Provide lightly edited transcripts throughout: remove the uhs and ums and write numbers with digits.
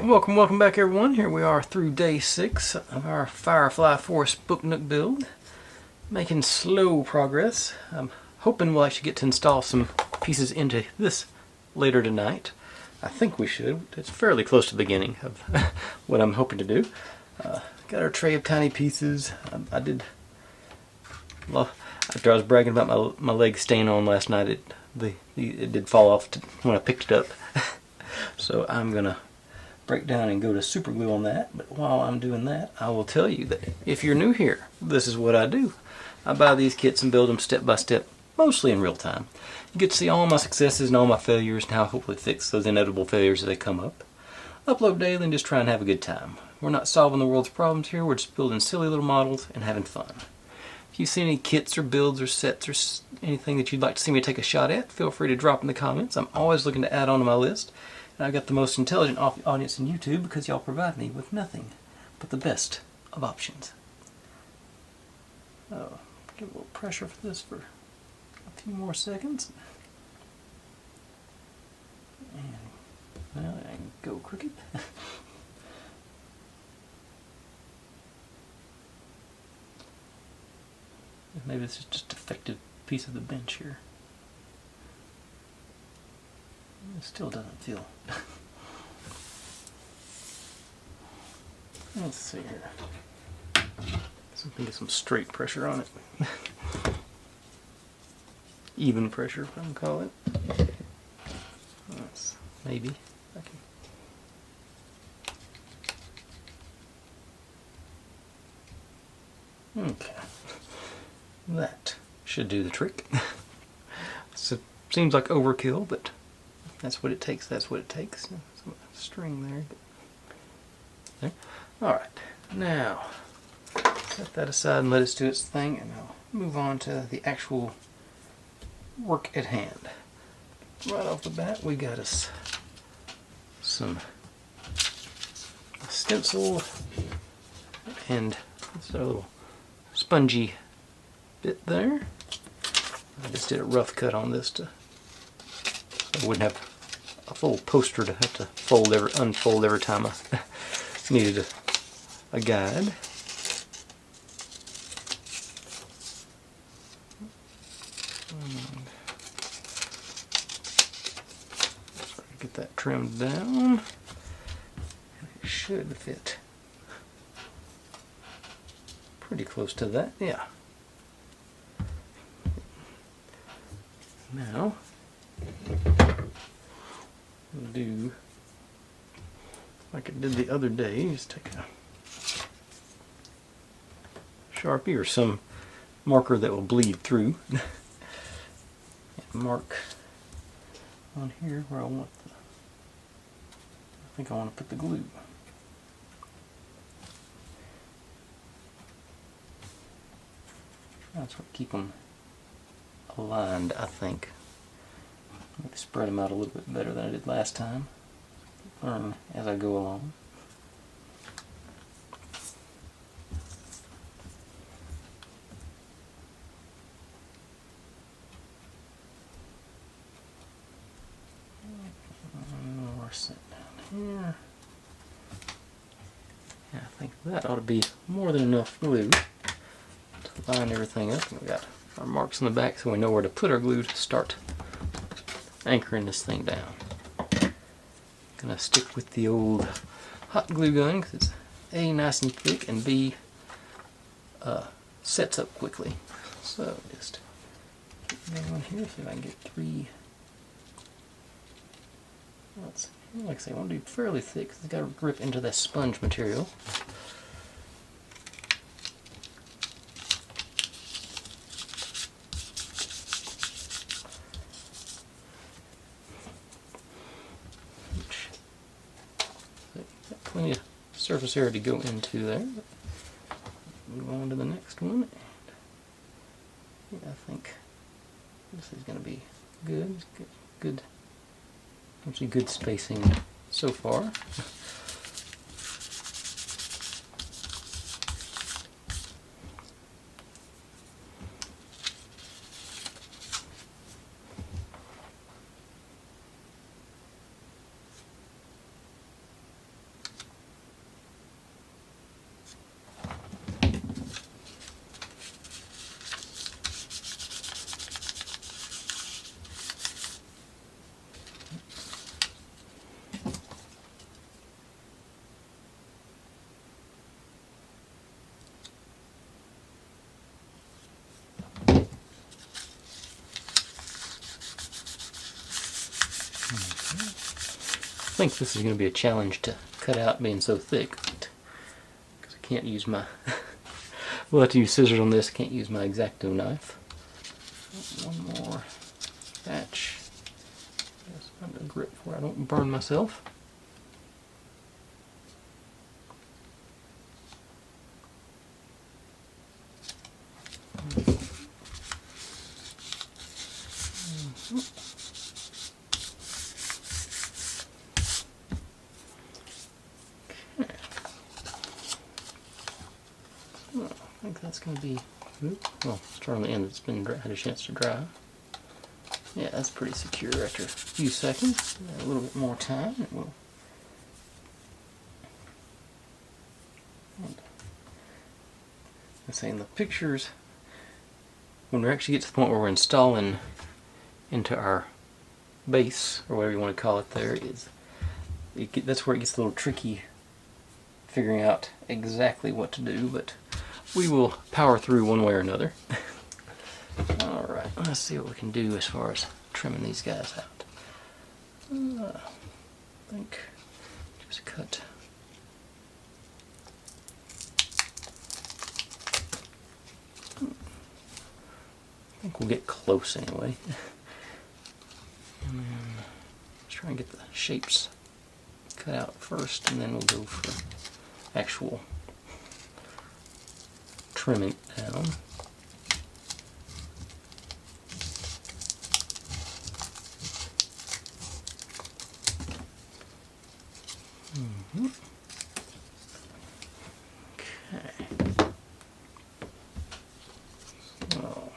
Welcome back everyone. Here we are through day 6 of our Firefly Forest book Nook build. Making slow progress. I'm hoping we'll actually get to install some pieces into this later tonight. I think we should. It's fairly close to the beginning of what I'm hoping to do. Got our tray of tiny pieces. Well, after I was bragging about my leg staying on last night, it did fall off when I picked it up. So I'm gonna break down and go to super glue on that. But while I'm doing that, I will tell you that if you're new here, this is what I do. I buy these kits and build them step by step, mostly in real time. You get to see all my successes and all my failures and how I hopefully fix those inevitable failures as they come up. Upload daily and just try and have a good time. We're not solving the world's problems here, we're just building silly little models and having fun. If you see any kits or builds or sets or anything that you'd like to see me take a shot at, feel free to drop in the comments. I'm always looking to add on to my list. And I've got the most intelligent audience in YouTube because y'all provide me with nothing but the best of options. Oh, give a little pressure for this for a few more seconds. And well, I can go crooked. Maybe this is just a defective piece of the bench here. It still doesn't feel. Let's see here. Get some straight pressure on it. Even pressure, if I can call it. Maybe. Okay. That should do the trick. So, seems like overkill, but that's what it takes. That's what it takes. Some string there. Alright, now set that aside and let it do its thing, and I'll move on to the actual work at hand. Right off the bat, we got us some stencil and this little spongy bit there. I just did a rough cut on this so I wouldn't have a full poster to have to unfold every time I needed a guide. Get that trimmed down. It should fit pretty close to that, yeah. Now, we'll do like I did the other day, just take a Sharpie or some marker that will bleed through and mark on here where I think I want to put the glue. That's what keep them aligned, I think. Maybe spread them out a little bit better than I did last time. Learn as I go along. More set down here. Yeah, I think that ought to be more than enough glue to line everything up. We got our marks on the back so we know where to put our glue to start anchoring this thing down. Gonna stick with the old hot glue gun because it's A, nice and thick, and B, sets up quickly. So just keep going here, see if I can get 3. Like I say, I want to be fairly thick because it's got to grip into that sponge material. Plenty of surface area to go into there. Move on to the next one. And yeah, I think this is going to be good. Good. Actually, good spacing so far. I think this is going to be a challenge to cut out being so thick, because I can't use my we'll have to use scissors on this. Can't use my X-Acto knife. One more batch. Yes, I'm going to grip where I don't burn myself. I think that's going to be, well, start on the end that's been had a chance to dry. Yeah, that's pretty secure after a few seconds. A little bit more time, it will. I'm saying the pictures, when we actually get to the point where we're installing into our base, or whatever you want to call it there, that's where it gets a little tricky figuring out exactly what to do, but we will power through one way or another. Alright, let's see what we can do as far as trimming these guys out. I think just cut. I think we'll get close anyway. And then let's try and get the shapes cut out first, and then we'll go for actual trimming down. Okay. So,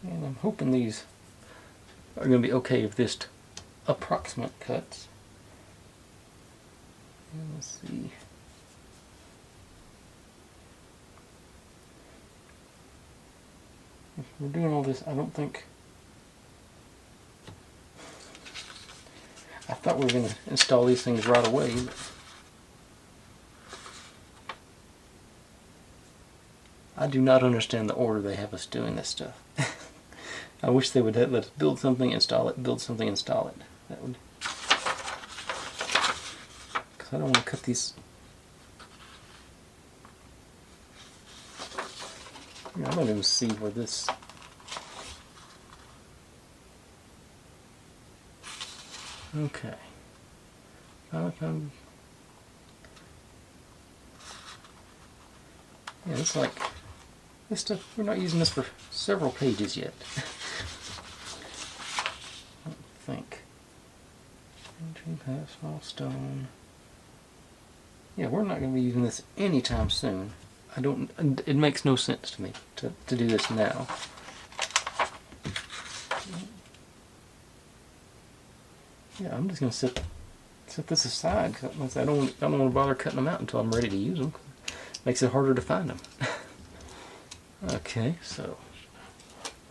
and I'm hoping these are going to be okay with just approximate cuts. And let's see. If we're doing all this, I don't think. I thought we were going to install these things right away. But I do not understand the order they have us doing this stuff. I wish they would let us build something, install it, build something, install it. That would. Because I don't want to cut these. I don't even see where this. Okay. Yeah, it's like this stuff. We're not using this for several pages yet. I don't think. Entry pass milestone. Yeah, we're not going to be using this anytime soon. I don't. It makes no sense to me to do this now. Yeah, I'm just going to set this aside because I don't want to bother cutting them out until I'm ready to use them. Makes it harder to find them. Okay, so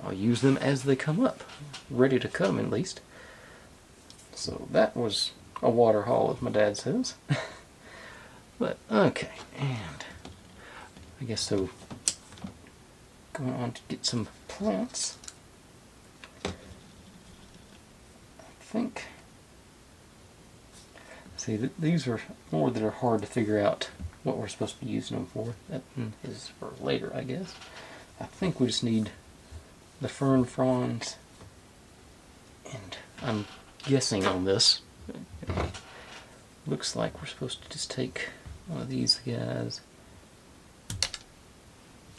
I'll use them as they come up, ready to cut them at least. So that was a water haul, as my dad says. But okay, and I guess so. Going on to get some plants. I think. See, these are more that are hard to figure out what we're supposed to be using them for. That is for later, I guess. I think we just need the fern fronds, and I'm guessing on this. Looks like we're supposed to just take one of these guys,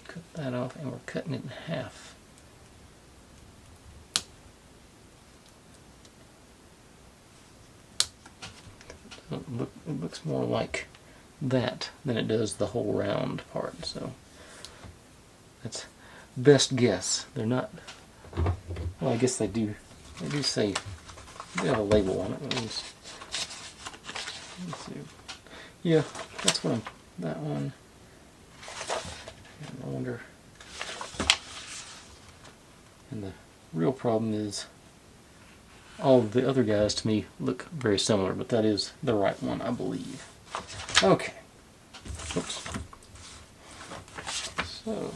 cut that off, and we're cutting it in half. It looks more like that than it does the whole round part, so that's best guess. They're not, well, I guess they do say, they have a label on it. Let's see. Yeah, that's what that one. And I wonder, and the real problem is all of the other guys to me look very similar, but that is the right one, I believe. Okay. Oops. So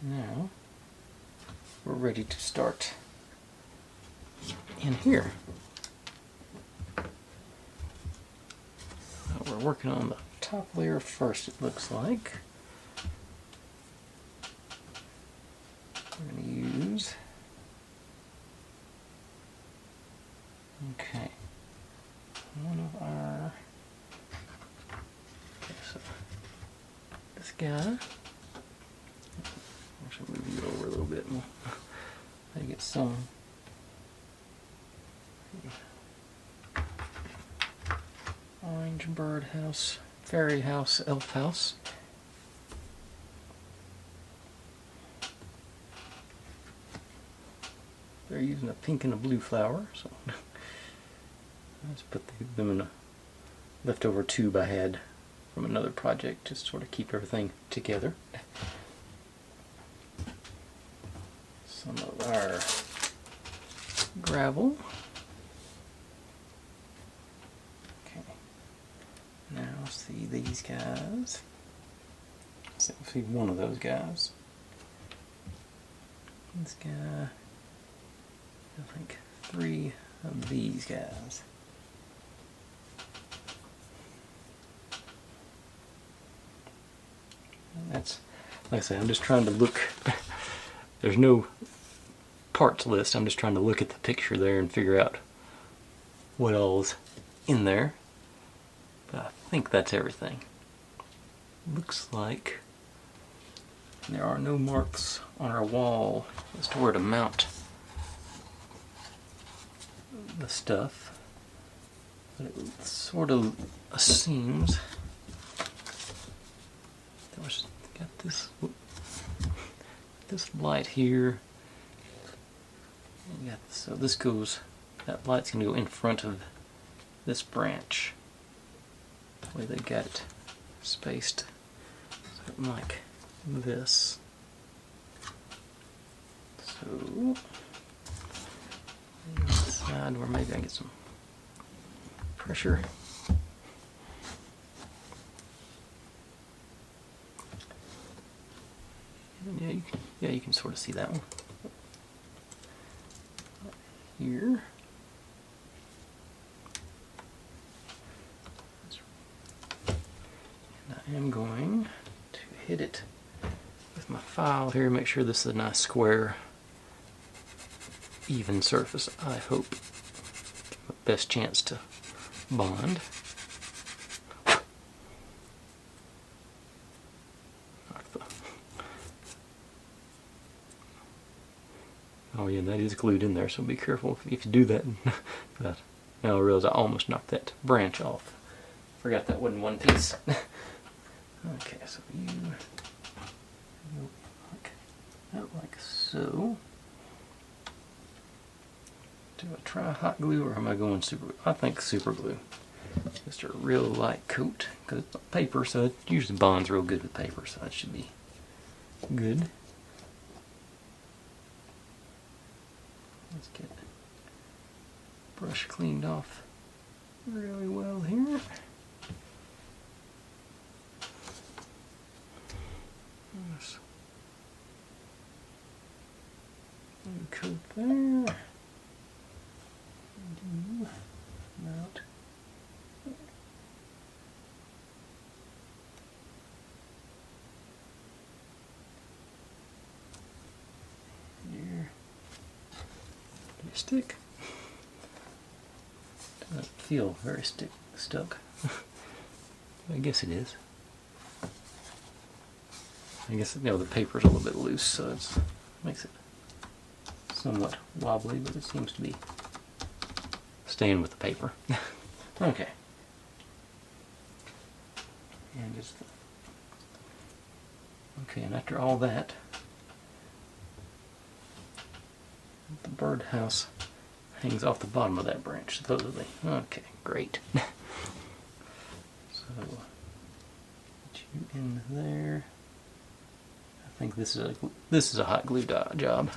now we're ready to start in here. We're working on the top layer first, it looks like. We're going to use, okay, one of our, okay, so this guy, I should move you over a little bit more. I get some orange bird house, fairy house, elf house. They're using a pink and a blue flower, so let's put them in a leftover tube I had from another project, just sort of keep everything together. Some of our gravel. Okay. Now see these guys. See one of those guys. This guy. I think 3 of these guys. And that's, like I say, I'm just trying to look. There's no parts list. I'm just trying to look at the picture there and figure out what all's in there. But I think that's everything. Looks like there are no marks on our wall as to where to mount the stuff, but it sort of seems that was got this light here. And so this goes. That light's going to go in front of this branch. The way they got it spaced, something like this. So. Side where maybe I get some pressure. Yeah, you can sort of see that one here. And I am going to hit it with my file here. Make sure this is a nice square, even surface, I hope. Best chance to bond. Oh yeah, that is glued in there, so be careful if you do that. But now I realize I almost knocked that branch off. Forgot that wasn't one piece. Okay, so you like that, like so. Do I try hot glue or am I going super glue? I think super glue. Just a real light coat, because it's paper, so it usually bonds real good with paper, so that should be good. Let's get brush cleaned off really well here. Coat there. Mount. Your stick. Doesn't feel very stuck. I guess it is. I guess the paper's a little bit loose, so it makes it somewhat wobbly, but it seems to be staying with the paper. Okay. And just okay, and after all that, the birdhouse hangs off the bottom of that branch, supposedly. Okay, great. So put you in there. I think this is a hot glue job.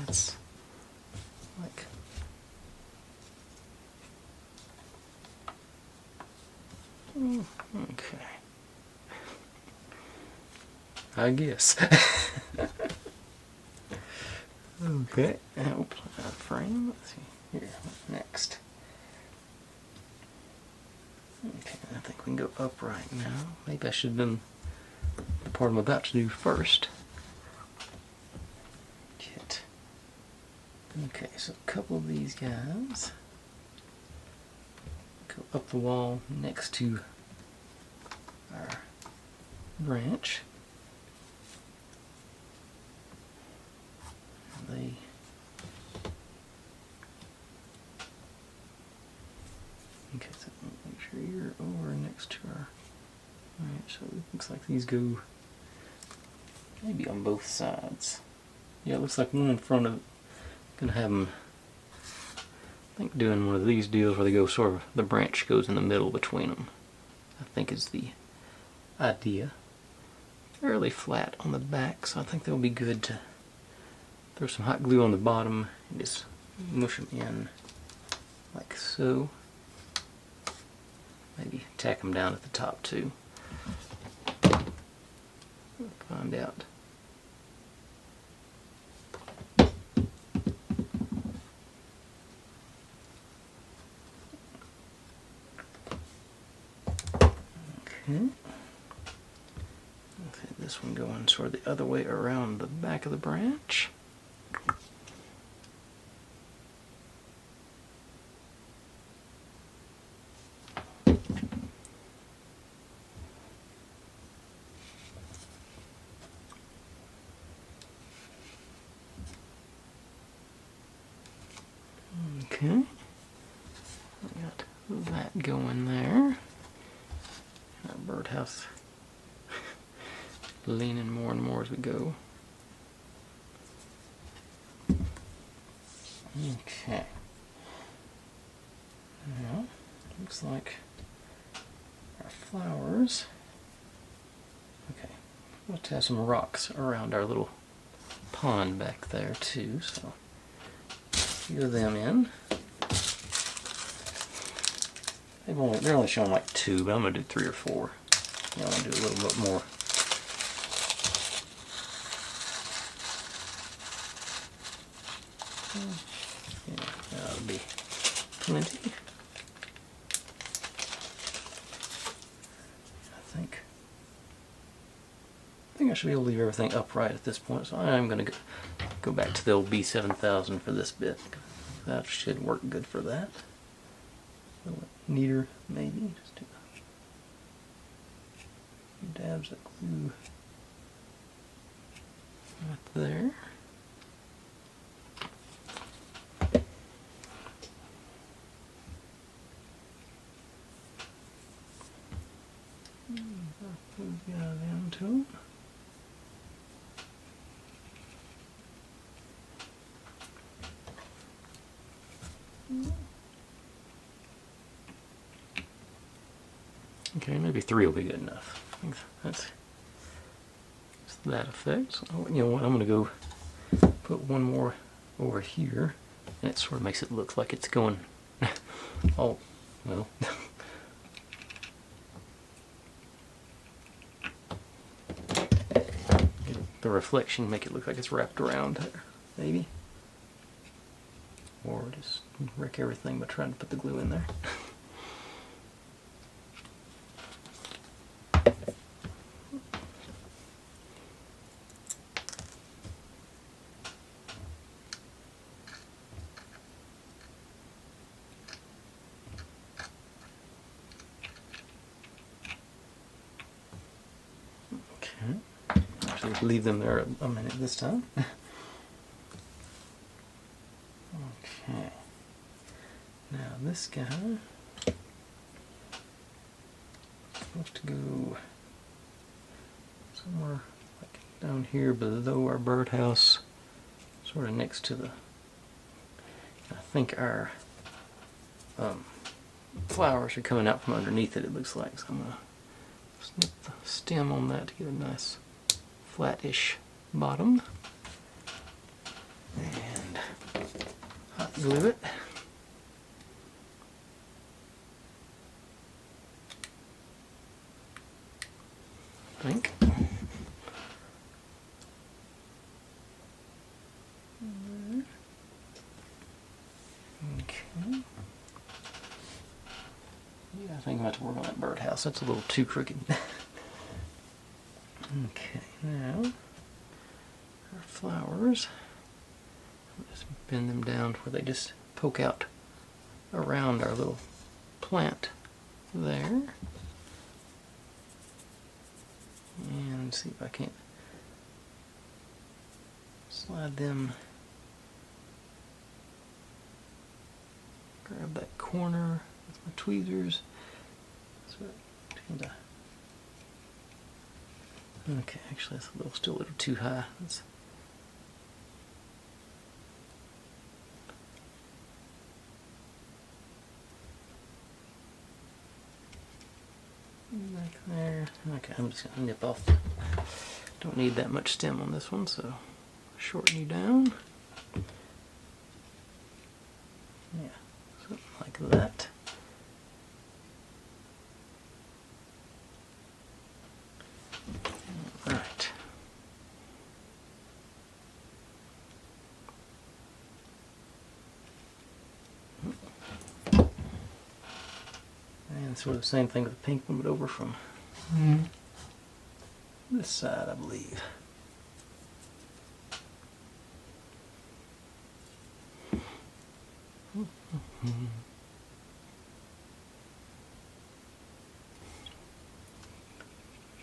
that's like okay. I guess. Okay, now we'll put that frame. Let's see here. Next. Okay, I think we can go upright now. Maybe I should have done the part I'm about to do first. Kit. Okay, so a couple of these guys go up the wall next to our branch. They okay, so make sure you're over next to our. Alright, so it looks like these go maybe on both sides. Yeah, it looks like one in front of. Gonna have them. I think doing one of these deals where they go sort of the branch goes in the middle between them. I think is the idea. Fairly flat on the back, so I think they'll be good to. Throw some hot glue on the bottom and just mush them in like so. Maybe tack them down at the top too. We'll find out. Okay. Okay, this one going sort of the other way around the back of the branch. Okay, we got that going there. Our birdhouse leaning more and more as we go. Okay. Now, looks like our flowers. Okay, we'll have some rocks around our little pond back there too, so gear them in. They're only showing like 2, but I'm going to do 3 or 4. I'm going to do a little bit more. Yeah, that'll be plenty. I think I should be able to leave everything upright at this point, so I'm going to go back to the old B7000 for this bit. That should work good for that. A little neater, maybe. Just do a few dabs of glue right there. Those guys into them. Okay, maybe 3 will be good enough. I think that's that effect. So, you know what? I'm going to go put one more over here, and it sort of makes it look like it's going. Oh, well. The reflection make it look like it's wrapped around there, maybe. Or just wreck everything by trying to put the glue in there. Okay. Actually, leave them there a minute this time. Okay. Now this guy is supposed to go somewhere like down here below our birdhouse, sort of next to the. I think our flowers are coming out from underneath it. It looks like, so I'm gonna snip the stem on that to get a nice flat-ish bottom. And glue it. I think. Okay. Yeah, I think I'm going to have to work on that birdhouse. That's a little too crooked. Okay, now our flowers. Just bend them down where they just poke out around our little plant there. And see if I can't slide them. Grab that corner with my tweezers. So okay, actually that's still a little too high. Back there. Okay, I'm just gonna nip off. Don't need that much stem on this one, so shorten you down. Yeah, something like that. All right. And sort of the same thing with the pink one, but over from this side, I believe.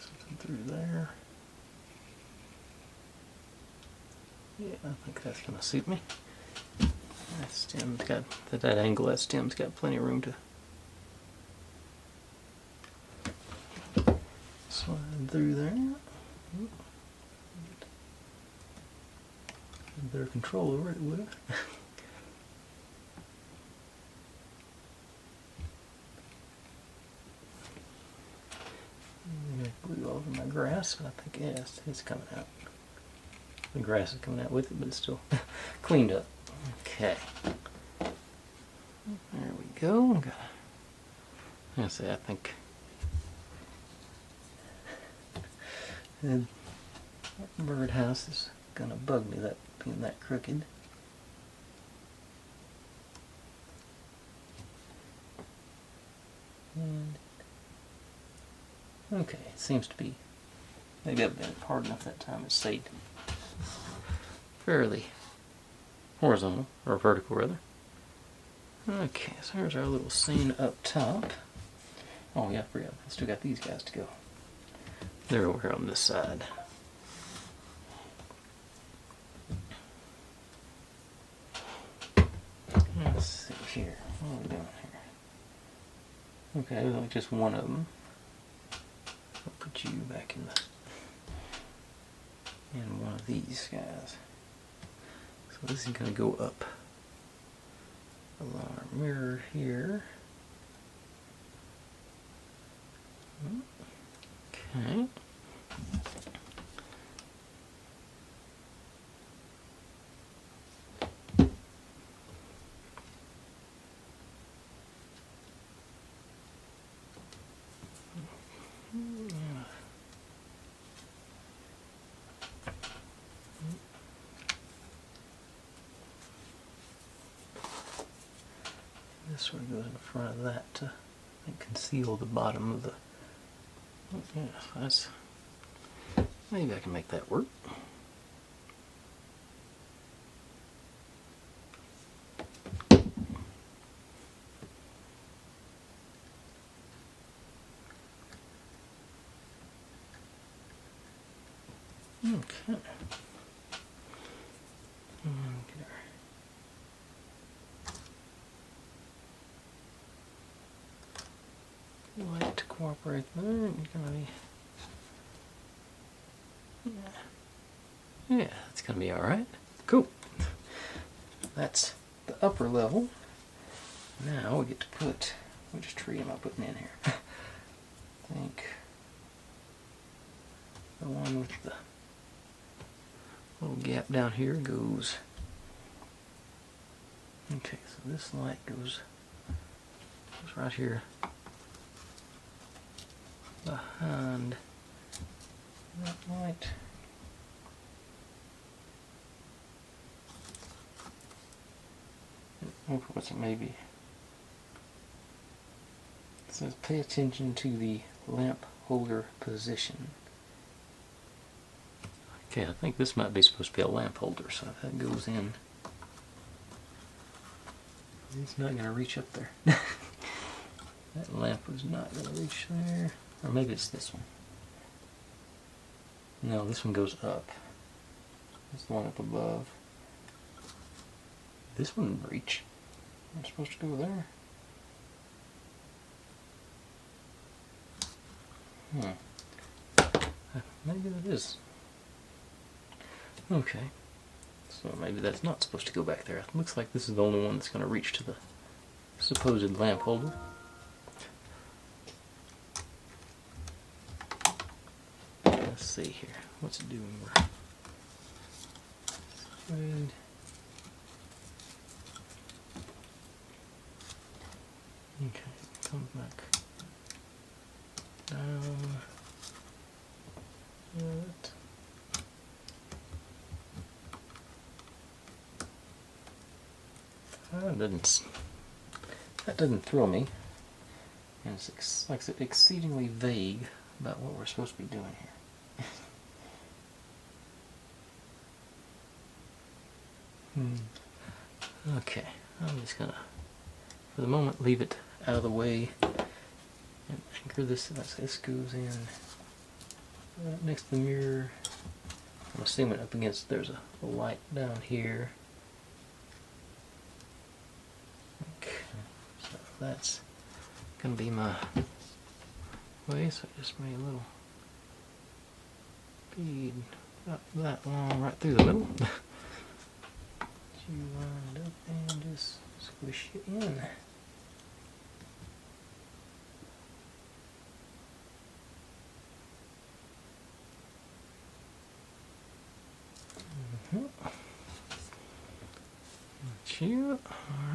Something through there. Yeah, I think that's going to suit me. That stem's got, at that angle, that stem's got plenty of room to slide through there. Better control over it, would I? I'm going to glue over my grass, but I think, yes, it's coming out. The grass is coming out with it, but it's still cleaned up. Okay. There we go. I say, I think the birdhouse is gonna bug me, that being that crooked. And okay, it seems to be. Maybe I've been hard enough that time. It stayed fairly horizontal, or vertical rather. Okay, so here's our little scene up top. Oh yeah, I forgot. I still got these guys to go. They're over here on this side. Let's see here. What are we doing here? Okay, there's only just one of them. I'll put you back in one of these guys. So this is going to go up along our mirror here. Okay. This sort of goes in front of that to conceal the bottom of the. Yeah, that's. Maybe I can make that work. Okay. Get our light to cooperate there. You're gonna be. Yeah, that's gonna be all right. Cool. That's the upper level. Now we get to put. Which tree am I putting in here? I think the one with the little gap down here goes Okay, so this light goes right here behind that light. What's it maybe? It says pay attention to the lamp holder position. Okay, I think this might be supposed to be a lamp holder, so if that goes in, it's not going to reach up there. That lamp was not going to reach there. Or maybe it's this one. No, this one goes up. That's the one up above. This one would reach. I'm supposed to go there. Maybe that is. Okay. So maybe that's not supposed to go back there. It looks like this is the only one that's going to reach to the supposed lamp holder. Let's see here. What's it doing? Okay, come back down. That doesn't thrill me, and it's like I said, exceedingly vague about what we're supposed to be doing here. Okay, I'm just gonna, for the moment, leave it out of the way and anchor this. This goes in right next to the mirror. I'm assuming up against, there's a light down here. Okay, so that's gonna be my way. So I just made a little bead about that long right through the middle. You wind up and just squish it in.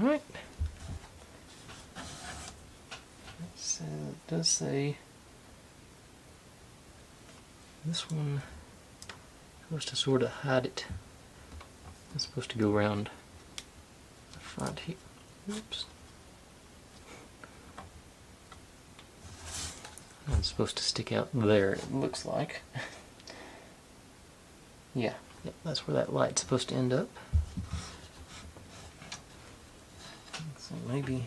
Alright. So it does say this one is supposed to sort of hide it. It's supposed to go around the front here. Oops. And it's supposed to stick out there, it looks like. Yeah, that's where that light's supposed to end up. So maybe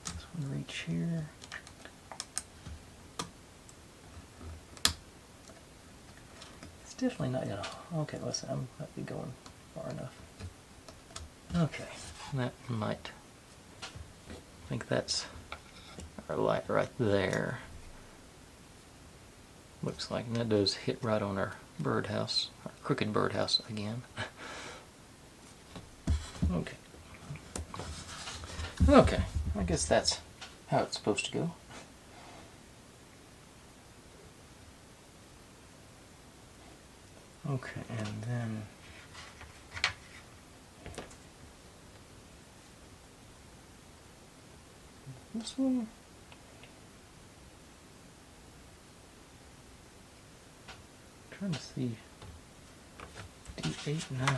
this one reach here. It's definitely not gonna. Okay, listen, I might be going far enough. Okay, that might. I think that's our light right there. Looks like, and that does hit right on our birdhouse, our crooked birdhouse again. Okay. Okay, I guess that's how it's supposed to go. Okay, and then this one. I'm trying to see D8, 9.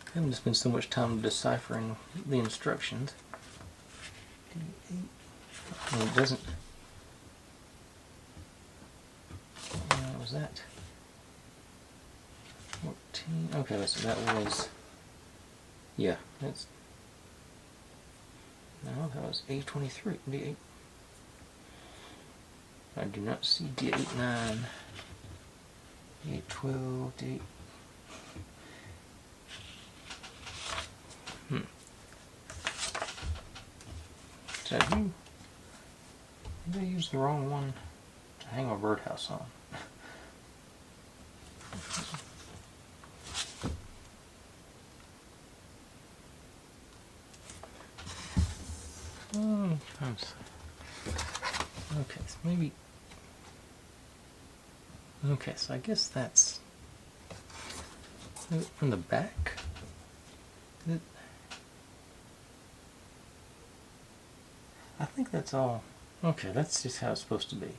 I haven't spent so much time deciphering the instructions. D8. Well, it doesn't. What was that? 14. Okay, so that was. Yeah, that's. No, that was A23. D8. I do not see D8, 9. D8, 12. D8. So maybe I used the wrong one to hang a birdhouse on. Okay, so maybe. Okay, so I guess that's from the back. I think that's all. Okay, that's just how it's supposed to be.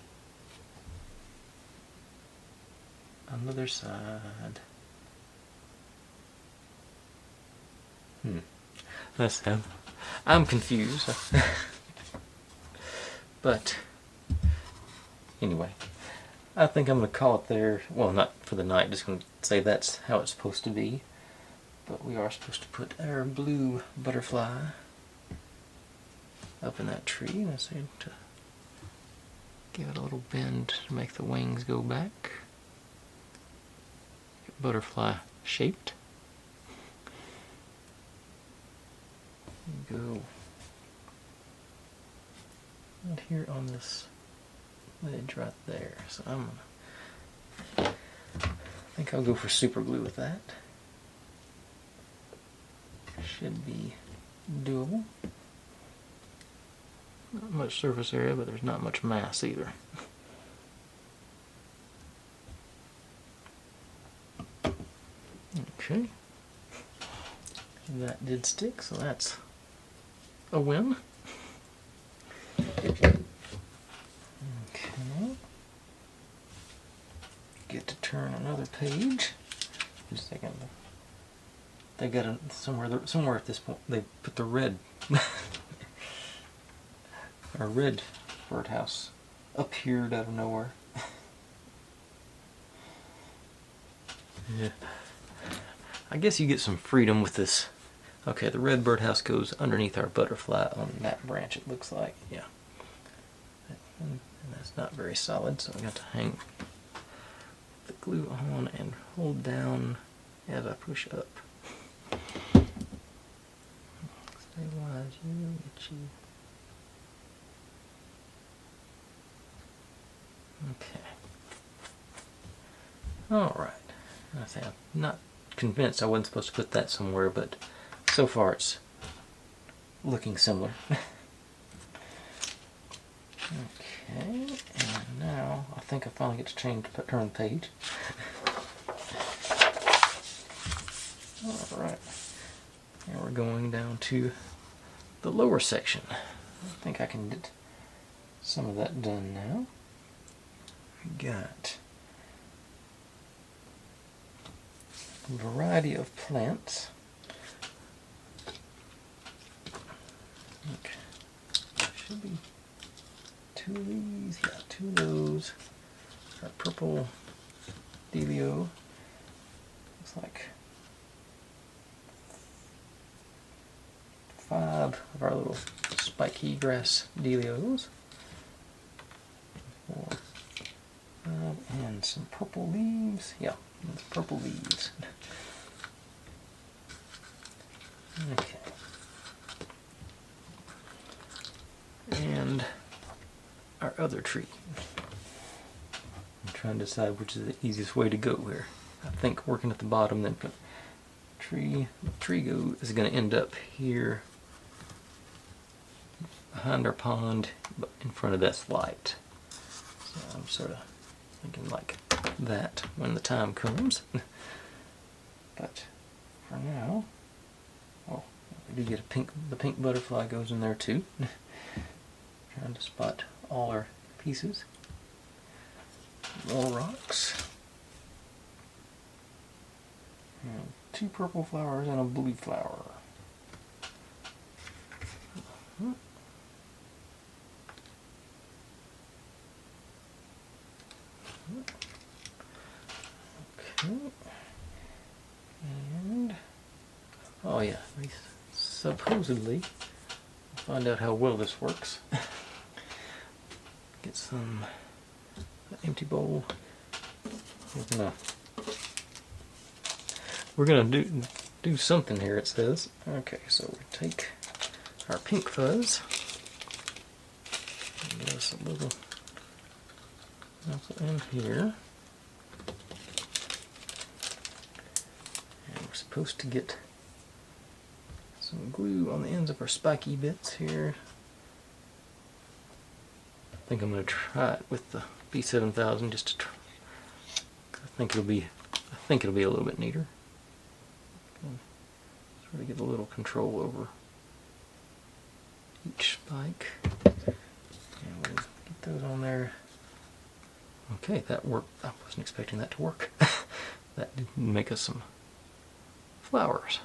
Another side. That's how. I'm confused. But anyway, I think I'm going to call it there. Well, not for the night. Just going to say that's how it's supposed to be. But we are supposed to put our blue butterfly up in that tree. And I say to give it a little bend to make the wings go back. Butterfly shaped. Go right here on this ledge right there. So I think I'll go for super glue with that. Should be doable. Not much surface area, but there's not much mass either. Okay. That did stick, so that's a win. Okay. Get to turn another page. Just a second. They got a, somewhere at this point they put the red our red birdhouse appeared out of nowhere. Yeah. I guess you get some freedom with this. Okay, the red birdhouse goes underneath our butterfly on that branch, it looks like. Yeah. And that's not very solid, so I got to hang the glue on and hold down as I push up. Stabilize you, get you. Okay. Alright. I say I'm not convinced I wasn't supposed to put that somewhere, but so far it's looking similar. Okay, and now I think I finally get to turn the page. Alright, and we're going down to the lower section. I think I can get some of that done now. We got a variety of plants. Okay, should be two of these, yeah, two of those. Our purple dealio. Looks like 5 of our little spiky grass delios. 4, 5, and some purple leaves. Yeah, that's purple leaves. Okay. And our other tree. I'm trying to decide which is the easiest way to go here. I think working at the bottom, then put tree. The tree is going to end up here behind our pond, but in front of this light. So I'm sort of thinking like that when the time comes. But for now, oh, we do get a pink. The pink butterfly goes in there too. Trying to spot all our pieces. More rocks. And 2 purple flowers and a blue flower. Okay. And oh yeah, supposedly find out how well this works. Get some empty bowl. We're gonna do something here, it says. Okay, so we take our pink fuzz. Give us a little in here. And we're supposed to get some glue on the ends of our spiky bits here. think I'm going to try it with the B7000 just to try. I think it'll be a little bit neater. Sort of get a little control over each spike. And we'll get those on there. Okay, that worked. I wasn't expecting that to work. That did make us some flowers.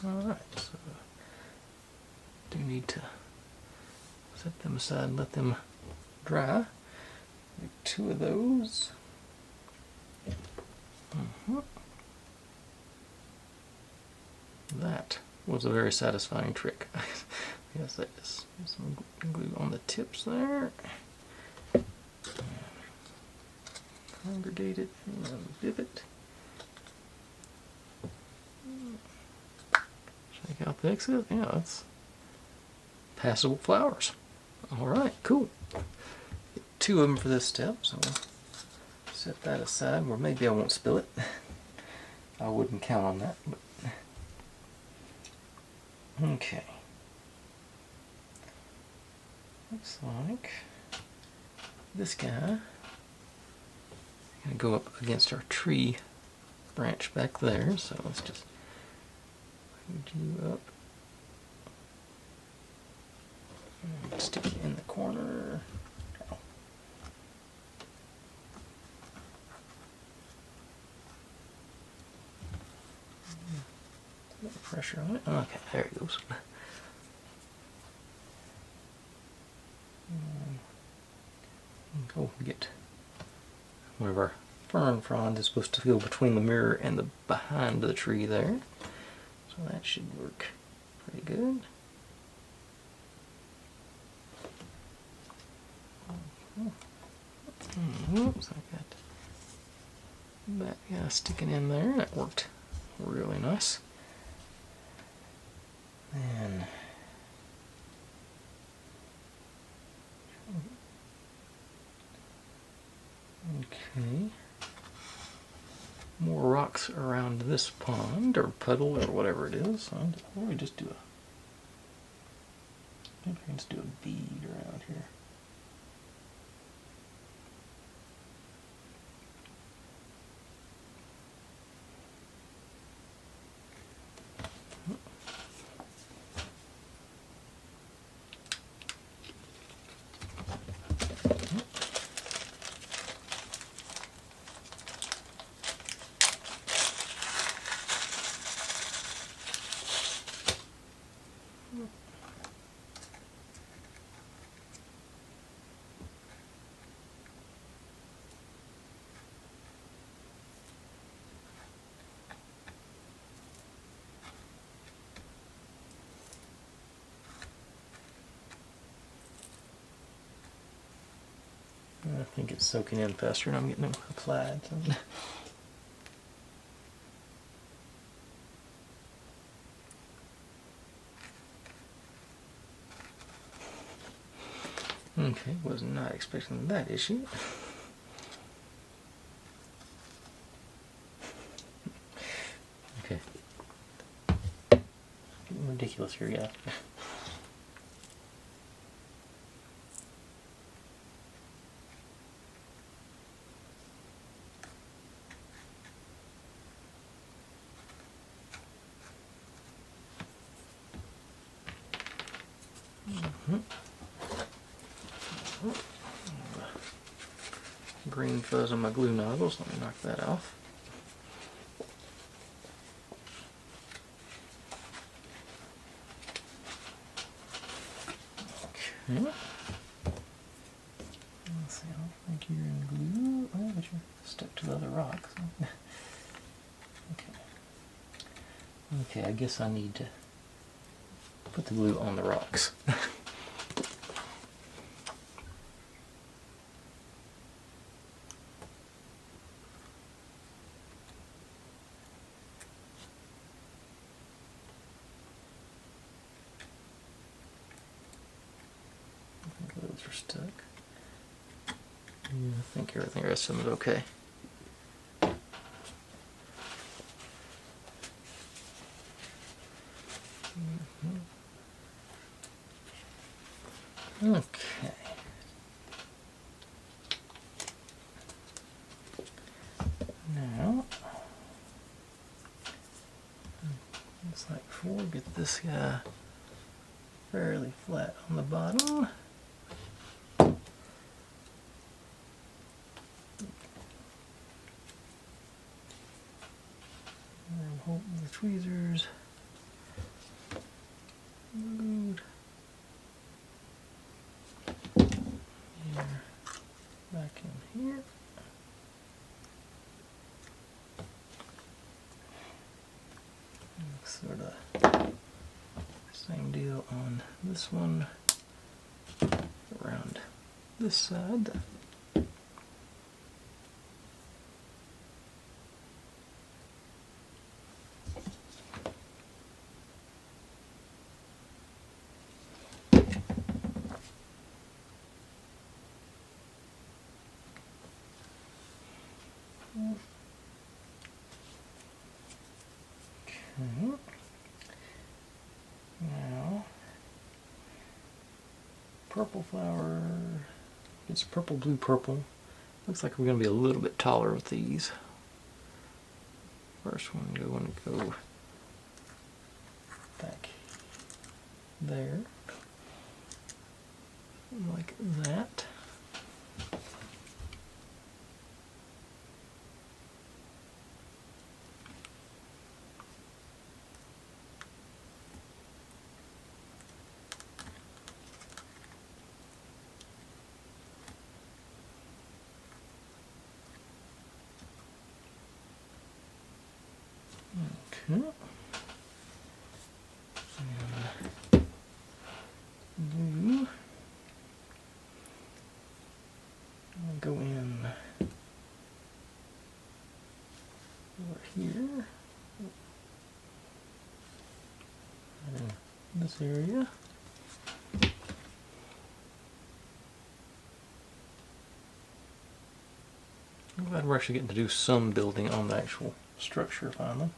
Alright, so do need to set them aside and let them dry. Make 2 of those. That was a very satisfying trick. Yes, that is some glue on the tips there. Congregate it and bib it. Check out the exit. Yeah, that's passable flowers. Alright, cool. Get 2 of them for this step, so we'll set that aside, where maybe I won't spill it. I wouldn't count on that, but okay. Looks like this guy gonna go up against our tree branch back there, so let's just put you up and stick it in the corner. Oh. A little pressure on it. Okay, there it goes. Go get one of our fern fronds is supposed to go between the mirror and the behind the tree there, so that should work pretty good. Oops, I got that guy sticking in there. That worked really nice. And okay, more rocks around this pond or puddle or whatever it is. So why don't we just do a bead around here. I think it's soaking in faster and I'm getting them applied. Okay, was not expecting that issue. Okay. Getting ridiculous here, yeah. Green fuzz on my glue nozzles. Let me knock that off. Okay. Let's see, I don't think you're in glue. Oh, but you're stuck to the other rocks. Okay. Okay, I guess I need to put the glue on the rocks. Those are stuck. Yeah, I think everything the rest of them is okay. Okay. Now, just like before, get this guy fairly flat on the bottom. And hold the tweezers. Glued. Here, back in here. Sort of same deal on this one around this side. Okay. Now, purple flower. It's purple, blue, purple. Looks like we're going to be a little bit taller with these. First one going to go back there, like that. Okay. And I'll go in over here, in this area. I'm glad we're actually getting to do some building on the actual structure finally.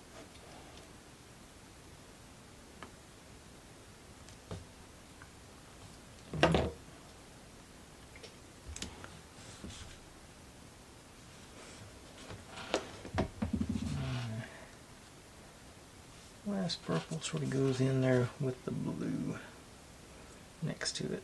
Last purple sort of goes in there with the blue next to it.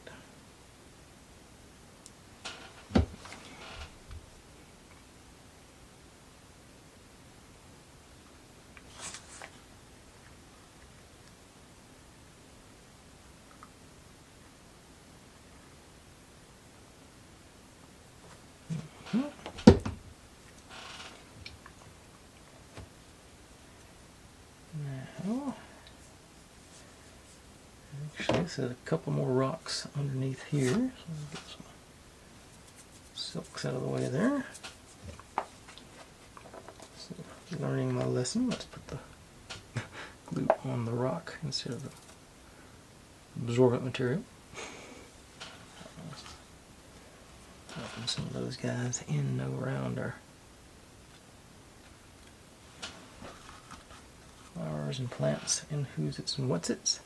Now, actually, there's a couple more rocks underneath here. So we'll get some silks out of the way there. So, learning my lesson, let's put the glue on the rock instead of the absorbent material. Dropping some of those guys in around our flowers and plants and who's its and what's its.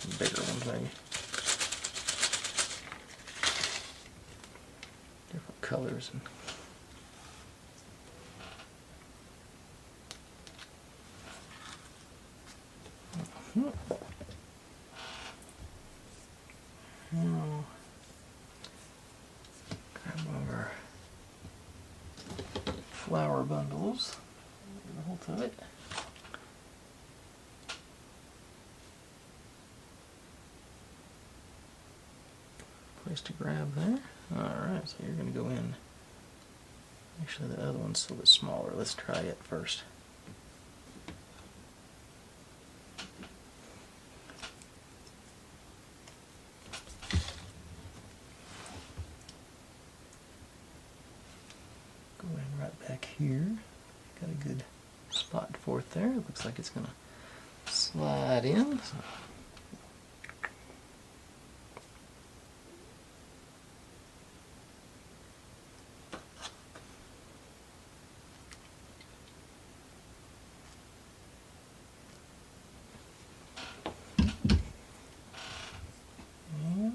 Some bigger ones maybe. Different colors and now grab one of our flower bundles. Get a hold of it. Place to grab there. Alright, so you're going to go in. Actually, the other one's a little bit smaller. Let's try it first. Go in right back here. Got a good spot for it there. It looks like it's going to slide in. So.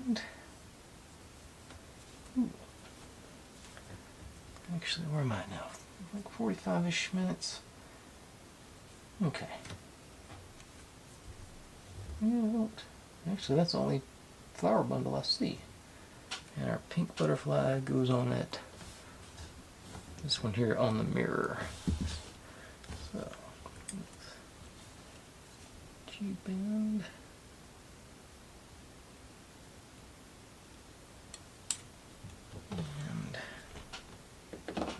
And actually, where am I now? Like 45-ish minutes. Okay. Yeah, actually, that's the only flower bundle I see. And our pink butterfly goes on that. This one here on the mirror. So, G-band. And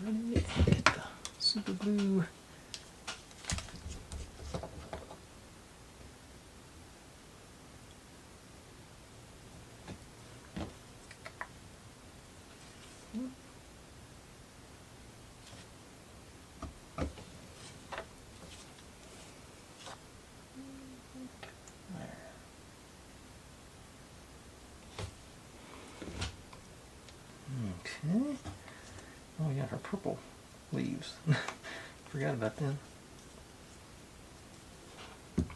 ready, and get the super glue. Okay. Oh yeah, her purple leaves. Forgot about them. And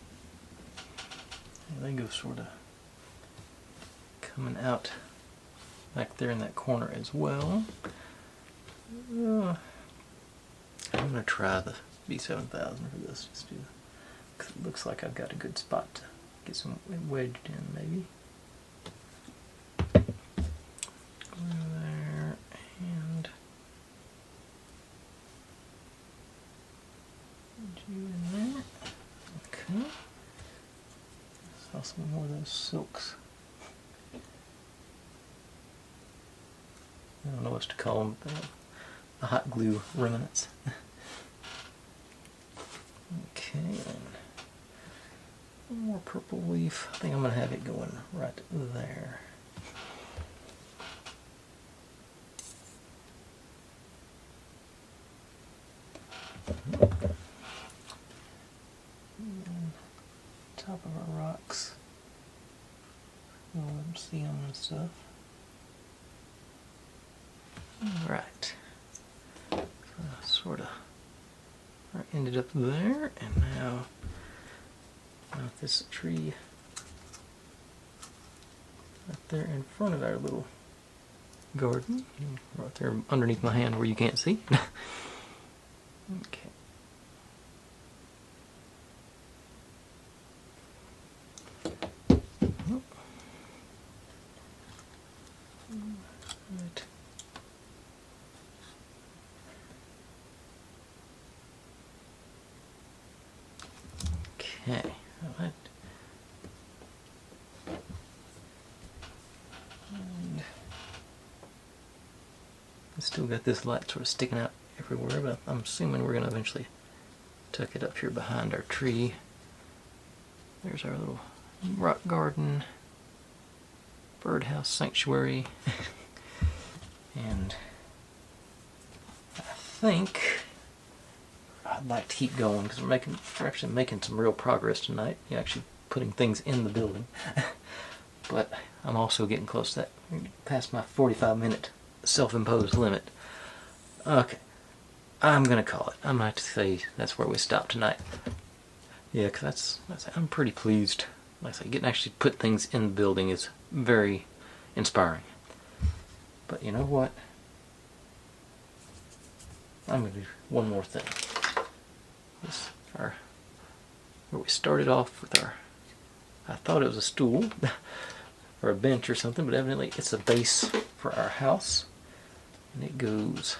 they go sort of coming out back there in that corner as well. I'm gonna try the B7000 for this, just to, because it looks like I've got a good spot to get some wedged in, maybe. There, and put you in there. Okay. Saw some more of those silks. I don't know what to call them. The hot glue remnants. Okay, and one more purple leaf. I think I'm going to have it going right there. And top of our rocks. We'll let them see them and stuff. Alright. Sort of ended up there, and now this tree right there in front of our little garden, right there underneath my hand where you can't see. Okay. Right. Okay, alright. And I still got this light sort of sticking out everywhere, but I'm assuming we're going to eventually tuck it up here behind our tree. There's our little rock garden, birdhouse sanctuary, and I think I'd like to keep going because we're actually making some real progress tonight. You're actually putting things in the building. But I'm also getting close to that, past my 45-minute self-imposed limit. Okay, I'm gonna call it. I might say that's where we stop tonight. Yeah, because I'm pretty pleased. Like I say, getting actually put things in the building is very inspiring. But you know what? I'm gonna do one more thing. Where we started off with our, I thought it was a stool or a bench or something, but evidently it's a base for our house, and it goes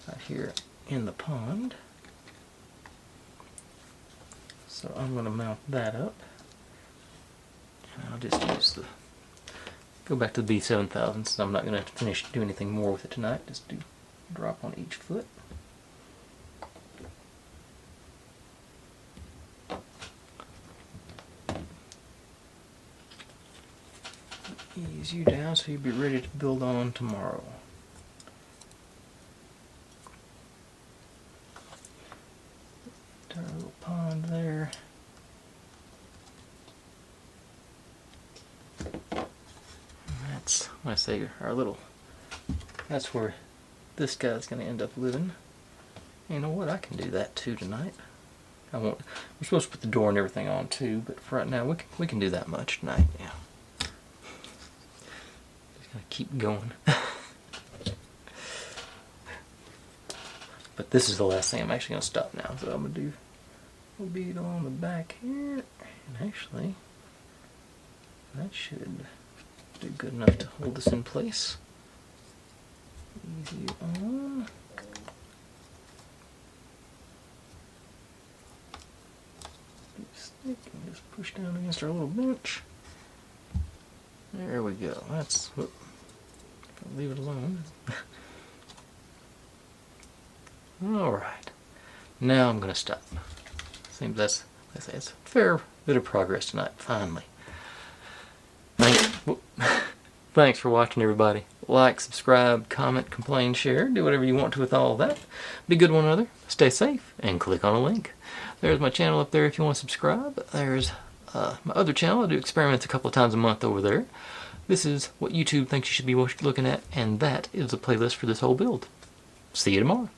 right here in the pond. So I'm going to mount that up, and I'll just go back to the B7000 since I'm not going to do anything more with it tonight. Just do drop on each foot. Ease you down so you'll be ready to build on tomorrow. Our little pond there. And that's, when I say our little, that's where this guy's going to end up living. You know what? I can do that too tonight. I won't. We're supposed to put the door and everything on too, but for right now we can do that much tonight. Yeah. keep going. But this is the last thing. I'm actually going to stop now. So I'm going to do a bead on the back here. And actually, that should do good enough to hold this in place. Easy on. Stick and just push down against our little bench. There we go. That's, whoop, leave it alone. Alright. Now I'm going to stop. Seems that's a fair bit of progress tonight, finally. Thanks for watching, everybody. Like, subscribe, comment, complain, share. Do whatever you want to with all of that. Be good to one another. Stay safe. And click on a link. There's my channel up there if you want to subscribe. There's my other channel. I do experiments a couple of times a month over there. This is what YouTube thinks you should be looking at. And that is the playlist for this whole build. See you tomorrow.